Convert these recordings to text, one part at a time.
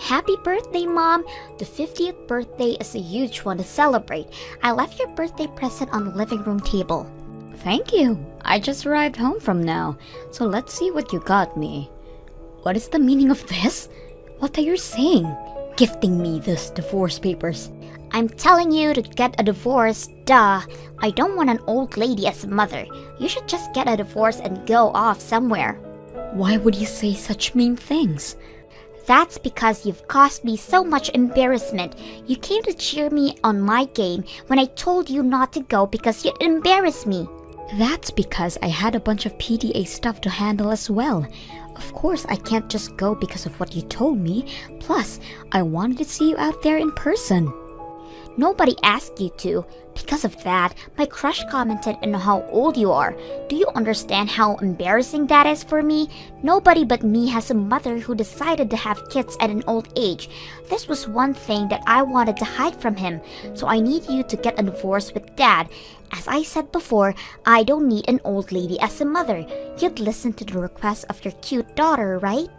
Happy birthday, Mom! The 50th birthday is a huge one to celebrate. I left your birthday present on the living room table. Thank you. I just arrived home from now, so let's see what you got me. What is the meaning of this? What are you saying? Gifting me this divorce papers. I'm telling you to get a divorce, duh. I don't want an old lady as a mother. You should just get a divorce and go off somewhere. Why would you say such mean things? That's because you've caused me so much embarrassment. You came to cheer me on my game when I told you not to go because you'd embarrass me. That's because I had a bunch of PTA stuff to handle as well. Of course, I can't just go because of what you told me. Plus, I wanted to see you out there in person. Nobody asked you to. Because of that, my crush commented on how old you are. Do you understand how embarrassing that is for me? Nobody but me has a mother who decided to have kids at an old age. This was one thing that I wanted to hide from him, so I need you to get a divorce with Dad. As I said before, I don't need an old lady as a mother. You'd listen to the request of your cute daughter, right?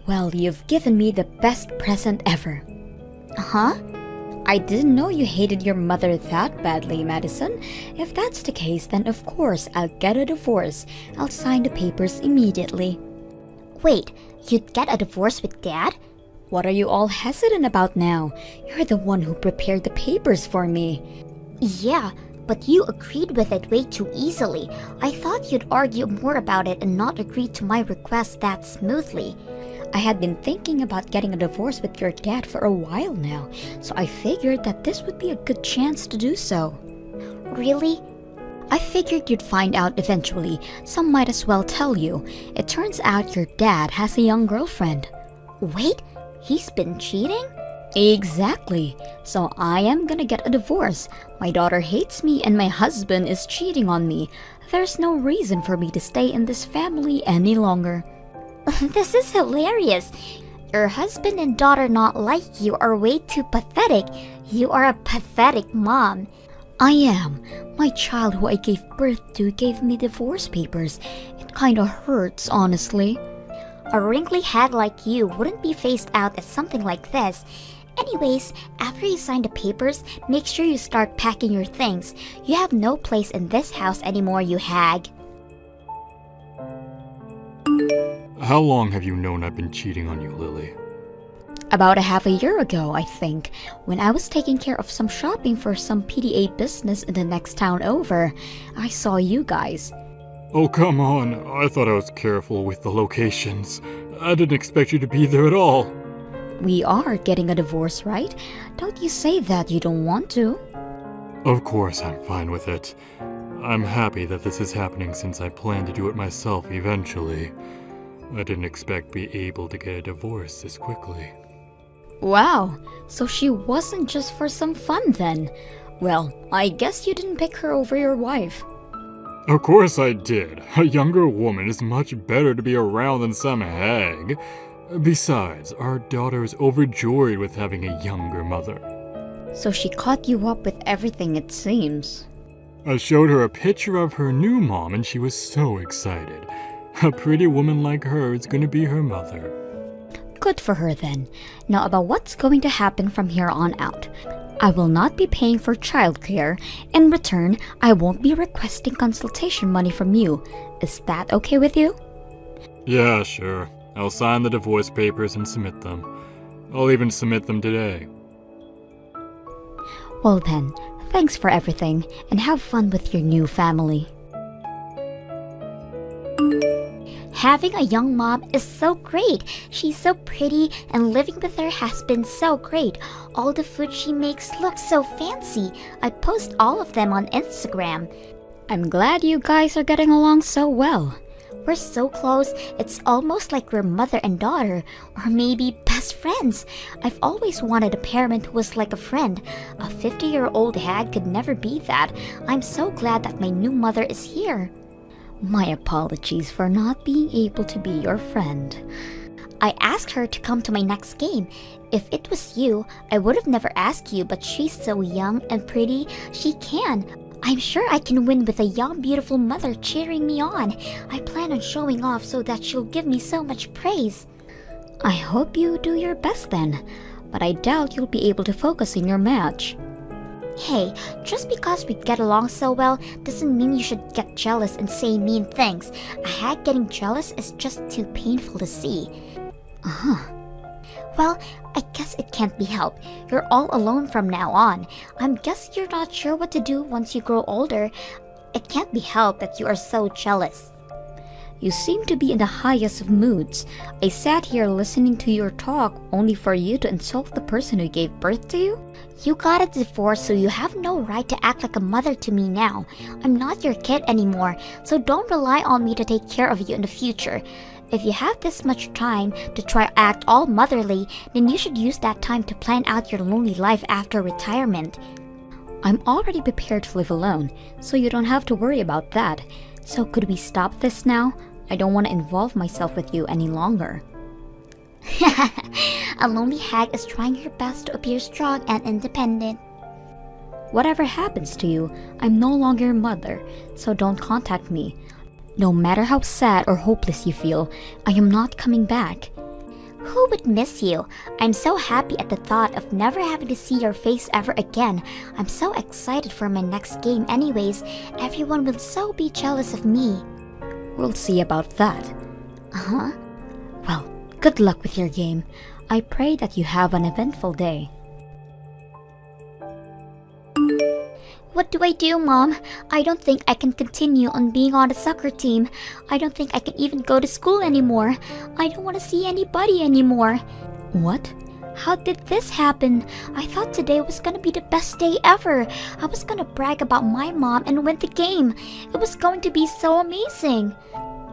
Well, you've given me the best present ever. Huh? I didn't know you hated your mother that badly, Madison. If that's the case, then of course I'll get a divorce. I'll sign the papers immediately. Wait, you'd get a divorce with Dad? What are you all hesitant about now? You're the one who prepared the papers for me. Yeah, but you agreed with it way too easily. I thought you'd argue more about it and not agree to my request that smoothly. I had been thinking about getting a divorce with your dad for a while now, so I figured that this would be a good chance to do so. Really? I figured you'd find out eventually, so might as well tell you. It turns out your dad has a young girlfriend. Wait, he's been cheating? Exactly. So I am gonna get a divorce. My daughter hates me and my husband is cheating on me. There's no reason for me to stay in this family any longer. This is hilarious. Your husband and daughter not like you are way too pathetic. You are a pathetic mom. I am. My child who I gave birth to gave me divorce papers. It kinda hurts, honestly. A wrinkly head like you wouldn't be phased out as something like this. Anyways, after you sign the papers, make sure you start packing your things. You have no place in this house anymore, you hag. How long have you known I've been cheating on you, Lily? About a half a year ago, I think, when I was taking care of some shopping for some PDA business in the next town over. I saw you guys. Oh, come on. I thought I was careful with the locations. I didn't expect you to be there at all. We are getting a divorce, right? Don't you say that you don't want to. Of course I'm fine with it. I'm happy that this is happening since I plan to do it myself eventually. I didn't expect to be able to get a divorce this quickly. Wow, so she wasn't just for some fun then. Well, I guess you didn't pick her over your wife. Of course I did. A younger woman is much better to be around than some hag. Besides, our daughter is overjoyed with having a younger mother. So she caught you up with everything, it seems. I showed her a picture of her new mom and she was so excited. A pretty woman like her is going to be her mother. Good for her then. Now about what's going to happen from here on out. I will not be paying for childcare. In return, I won't be requesting consultation money from you. Is that okay with you? Yeah, sure. I'll sign the divorce papers and submit them. I'll even submit them today. Well then, thanks for everything, and have fun with your new family. Having a young mom is so great. She's so pretty and living with her has been so great. All the food she makes looks so fancy. I post all of them on Instagram. I'm glad you guys are getting along so well. We're so close, it's almost like we're mother and daughter, or maybe best friends. I've always wanted a parent who was like a friend. A 50-year-old hag could never be that. I'm so glad that my new mother is here. My apologies for not being able to be your friend. I asked her to come to my next game. If it was you, I would have never asked you, but she's so young and pretty, she can. I'm sure I can win with a young, beautiful mother cheering me on. I plan on showing off so that she'll give me so much praise. I hope you do your best then, but I doubt you'll be able to focus in your match. Hey, just because we get along so well doesn't mean you should get jealous and say mean things. A hag getting jealous is just too painful to see. Well, I guess it can't be helped. You're all alone from now on. I'm guessing you're not sure what to do once you grow older. It can't be helped that you are so jealous. You seem to be in the highest of moods. I sat here listening to your talk only for you to insult the person who gave birth to you? You got a divorce, so you have no right to act like a mother to me now. I'm not your kid anymore, so don't rely on me to take care of you in the future. If you have this much time to try act all motherly, then you should use that time to plan out your lonely life after retirement. I'm already prepared to live alone, so you don't have to worry about that. So could we stop this now? I don't want to involve myself with you any longer. A lonely hag is trying her best to appear strong and independent. Whatever happens to you, I'm no longer your mother, so don't contact me. No matter how sad or hopeless you feel, I am not coming back. Who would miss you? I'm so happy at the thought of never having to see your face ever again. I'm so excited for my next game anyways. Everyone will so be jealous of me. We'll see about that. Uh-huh. Well, good luck with your game. I pray that you have an eventful day. What do I do, Mom? I don't think I can continue on being on the soccer team. I don't think I can even go to school anymore. I don't want to see anybody anymore. What? How did this happen? I thought today was gonna be the best day ever. I was gonna brag about my mom and win the game. It was going to be so amazing.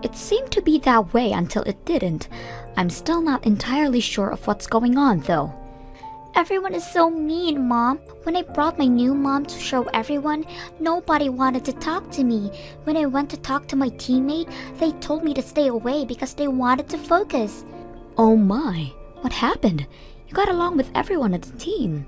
It seemed to be that way until it didn't. I'm still not entirely sure of what's going on, though. Everyone is so mean, Mom. When I brought my new mom to show everyone, nobody wanted to talk to me. When I went to talk to my teammate, they told me to stay away because they wanted to focus. Oh my, what happened? You got along with everyone at the team.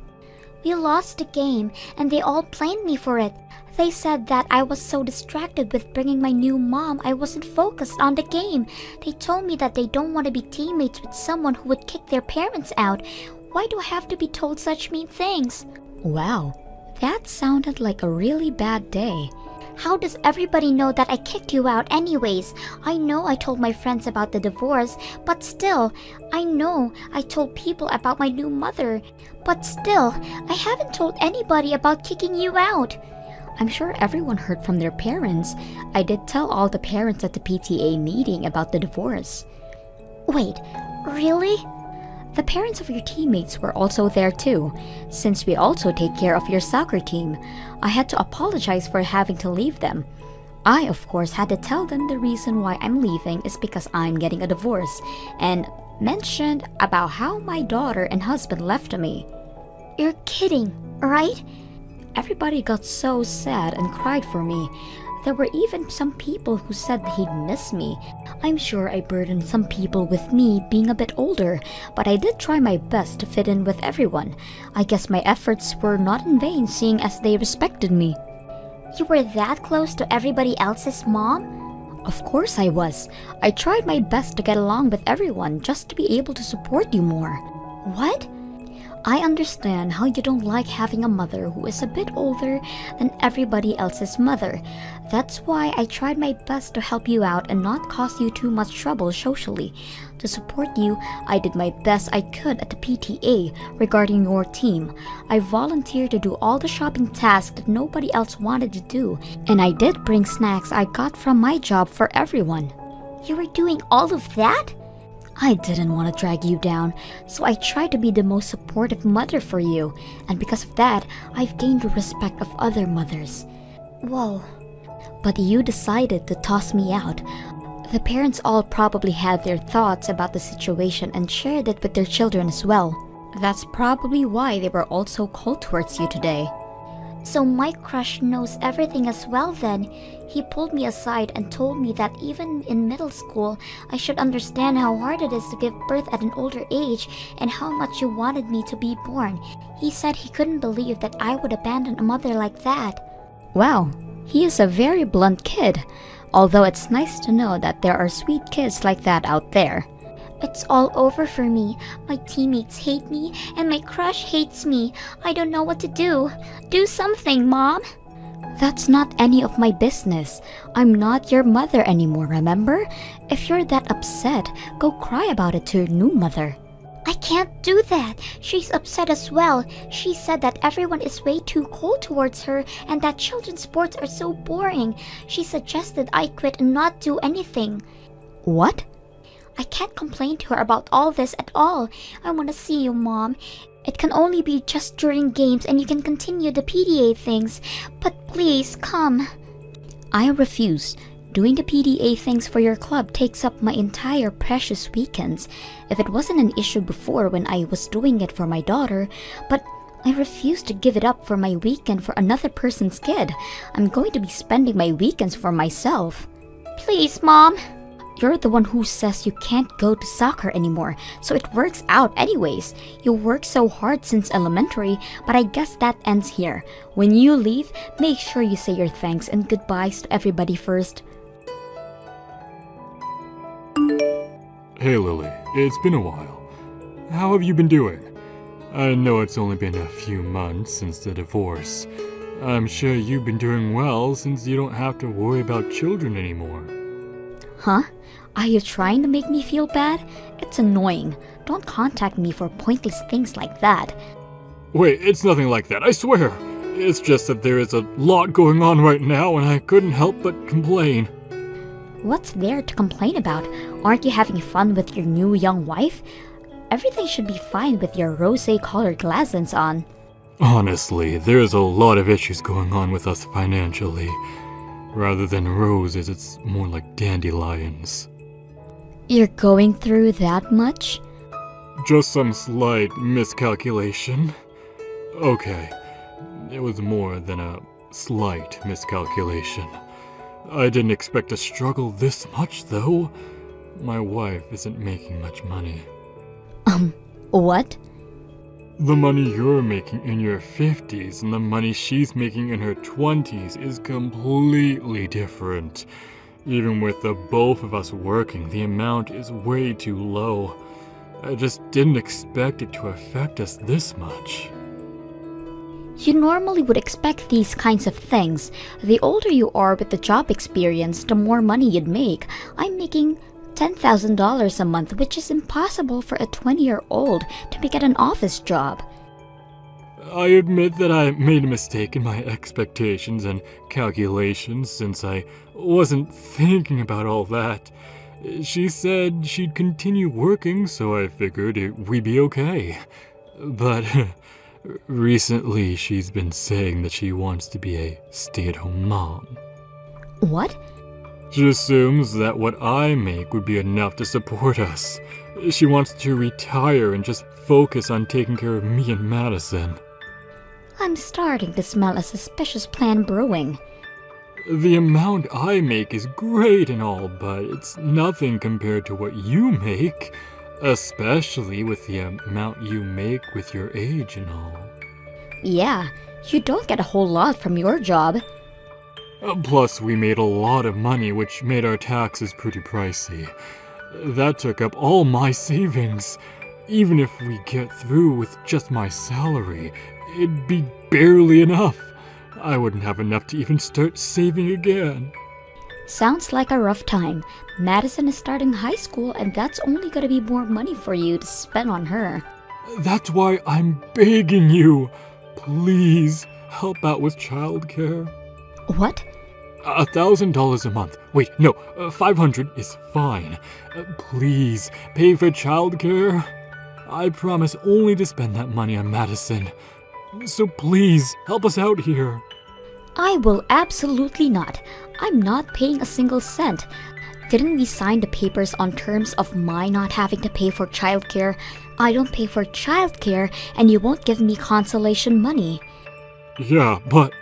We lost the game, and they all blamed me for it. They said that I was so distracted with bringing my new mom, I wasn't focused on the game. They told me that they don't want to be teammates with someone who would kick their parents out. Why do I have to be told such mean things? Wow, that sounded like a really bad day. How does everybody know that I kicked you out anyways? I know I told my friends about the divorce, but still, I know I told people about my new mother. But still, I haven't told anybody about kicking you out. I'm sure everyone heard from their parents. I did tell all the parents at the PTA meeting about the divorce. Wait, really? The parents of your teammates were also there too, since we also take care of your soccer team. I had to apologize for having to leave them. I, of course, had to tell them the reason why I'm leaving is because I'm getting a divorce, and mentioned about how my daughter and husband left me. You're kidding, right? Everybody got so sad and cried for me. There were even some people who said he'd miss me. I'm sure I burdened some people with me being a bit older, but I did try my best to fit in with everyone. I guess my efforts were not in vain, seeing as they respected me. You were that close to everybody else's mom? Of course I was. I tried my best to get along with everyone just to be able to support you more. What? I understand how you don't like having a mother who is a bit older than everybody else's mother. That's why I tried my best to help you out and not cause you too much trouble socially. To support you, I did my best I could at the PTA regarding your team. I volunteered to do all the shopping tasks that nobody else wanted to do, and I did bring snacks I got from my job for everyone. You were doing all of that? I didn't want to drag you down, so I tried to be the most supportive mother for you, and because of that, I've gained the respect of other mothers. Whoa. But you decided to toss me out. The parents all probably had their thoughts about the situation and shared it with their children as well. That's probably why they were all so cold towards you today. So my crush knows everything as well then. He pulled me aside and told me that even in middle school, I should understand how hard it is to give birth at an older age and how much you wanted me to be born. He said he couldn't believe that I would abandon a mother like that. Wow, he is a very blunt kid, although it's nice to know that there are sweet kids like that out there. It's all over for me. My teammates hate me, and my crush hates me. I don't know what to do. Do something, Mom. That's not any of my business. I'm not your mother anymore, remember? If you're that upset, go cry about it to your new mother. I can't do that. She's upset as well. She said that everyone is way too cold towards her and that children's sports are so boring. She suggested I quit and not do anything. What? I can't complain to her about all this at all. I want to see you, Mom. It can only be just during games and you can continue the PDA things. But please, come. I refuse. Doing the PDA things for your club takes up my entire precious weekends. If it wasn't an issue before when I was doing it for my daughter, but I refuse to give it up for my weekend for another person's kid. I'm going to be spending my weekends for myself. Please, Mom. You're the one who says you can't go to soccer anymore, so it works out anyways. You worked so hard since elementary, but I guess that ends here. When you leave, make sure you say your thanks and goodbyes to everybody first. Hey Lily, it's been a while. How have you been doing? I know it's only been a few months since the divorce. I'm sure you've been doing well since you don't have to worry about children anymore. Huh? Are you trying to make me feel bad? It's annoying. Don't contact me for pointless things like that. Wait, it's nothing like that, I swear. It's just that there is a lot going on right now and I couldn't help but complain. What's there to complain about? Aren't you having fun with your new young wife? Everything should be fine with your rosé-colored glasses on. Honestly, there's a lot of issues going on with us financially. Rather than roses, it's more like dandelions. You're going through that much? Just some slight miscalculation. Okay, it was more than a slight miscalculation. I didn't expect to struggle this much, though. My wife isn't making much money. What? The money you're making in your 50s and the money she's making in her 20s is completely different. Even with the both of us working, the amount is way too low. I just didn't expect it to affect us this much. You normally would expect these kinds of things. The older you are with the job experience, the more money you'd make. I'm making $10,000 a month, which is impossible for a 20-year-old to make at an office job. I admit that I made a mistake in my expectations and calculations since I wasn't thinking about all that. She said she'd continue working, so I figured we'd be okay. But recently she's been saying that she wants to be a stay-at-home mom. What? She assumes that what I make would be enough to support us. She wants to retire and just focus on taking care of me and Madison. I'm starting to smell a suspicious plan brewing. The amount I make is great and all, but it's nothing compared to what you make. Especially with the amount you make with your age and all. Yeah, you don't get a whole lot from your job. Plus, we made a lot of money, which made our taxes pretty pricey. That took up all my savings. Even if we get through with just my salary, it'd be barely enough. I wouldn't have enough to even start saving again. Sounds like a rough time. Madison is starting high school and that's only gonna be more money for you to spend on her. That's why I'm begging you. Please, help out with childcare. What? $1,000 a month. Wait, no, 500 is fine. Please, pay for childcare. I promise only to spend that money on Madison. So please, help us out here. I will absolutely not. I'm not paying a single cent. Didn't we sign the papers on terms of my not having to pay for childcare? I don't pay for childcare and you won't give me consolation money. Yeah, but...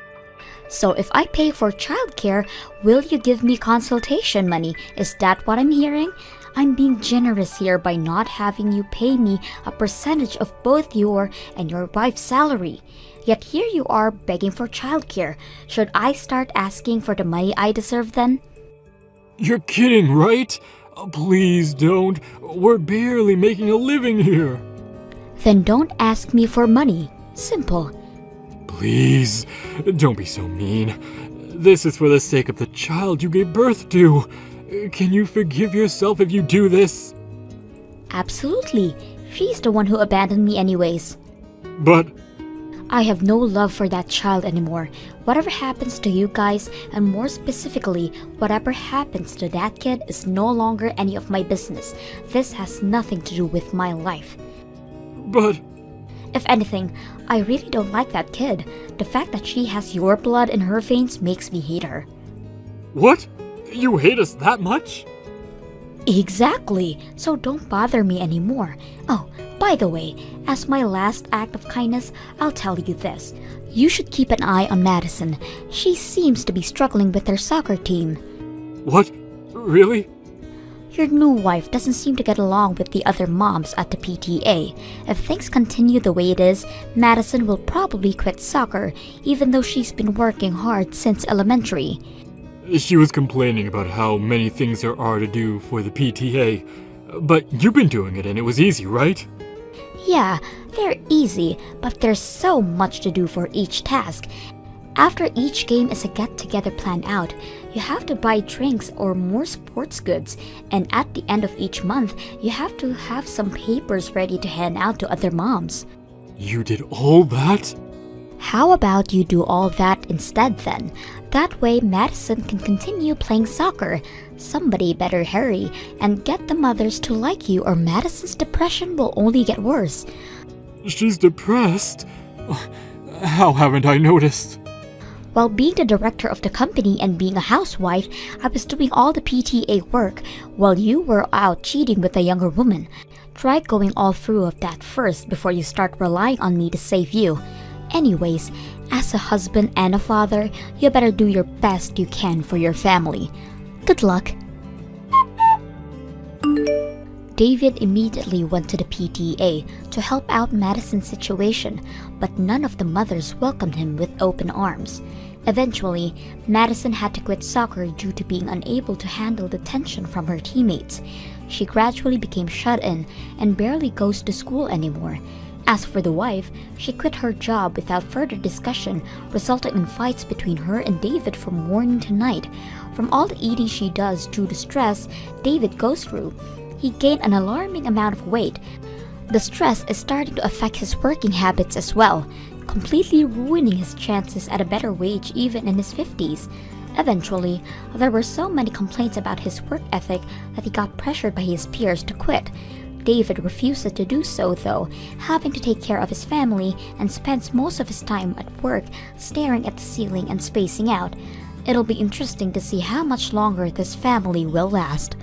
So if I pay for childcare, will you give me consultation money? Is that what I'm hearing? I'm being generous here by not having you pay me a percentage of both your and your wife's salary. Yet here you are begging for childcare. Should I start asking for the money I deserve then? You're kidding, right? Please don't. We're barely making a living here. Then don't ask me for money. Simple. Please, don't be so mean. This is for the sake of the child you gave birth to. Can you forgive yourself if you do this? Absolutely. She's the one who abandoned me anyways. But I have no love for that child anymore. Whatever happens to you guys, and more specifically, whatever happens to that kid is no longer any of my business. This has nothing to do with my life. But If anything, I really don't like that kid. The fact that she has your blood in her veins makes me hate her. what? You hate us that much? Exactly, so don't bother me anymore. Oh, by the way, as my last act of kindness, I'll tell you this. You should keep an eye on Madison. She seems to be struggling with her soccer team. What? Really? Your new wife doesn't seem to get along with the other moms at the PTA. If things continue the way it is, Madison will probably quit soccer, even though she's been working hard since elementary. She was complaining about how many things there are to do for the PTA. But you've been doing it and it was easy, right? Yeah, they're easy, but there's so much to do for each task. After each game is a get-together planned out, you have to buy drinks or more sports goods, and at the end of each month, you have to have some papers ready to hand out to other moms. You did all that? How about you do all that instead then? That way Madison can continue playing soccer. Somebody better hurry and get the mothers to like you, or Madison's depression will only get worse. She's depressed? How haven't I noticed? While being the director of the company and being a housewife, I was doing all the PTA work while you were out cheating with a younger woman. Try going all through of that first before you start relying on me to save you. Anyways, as a husband and a father, you better do your best you can for your family. Good luck. David immediately went to the PTA to help out Madison's situation, but none of the mothers welcomed him with open arms. Eventually, Madison had to quit soccer due to being unable to handle the tension from her teammates. She gradually became shut in and barely goes to school anymore. As for the wife, she quit her job without further discussion, resulting in fights between her and David from morning to night. From all the eating she does due to stress David goes through, he gained an alarming amount of weight. The stress is starting to affect his working habits as well, completely ruining his chances at a better wage even in his 50s. Eventually, there were so many complaints about his work ethic that he got pressured by his peers to quit. David refuses to do so though, having to take care of his family and spends most of his time at work staring at the ceiling and spacing out. It'll be interesting to see how much longer this family will last.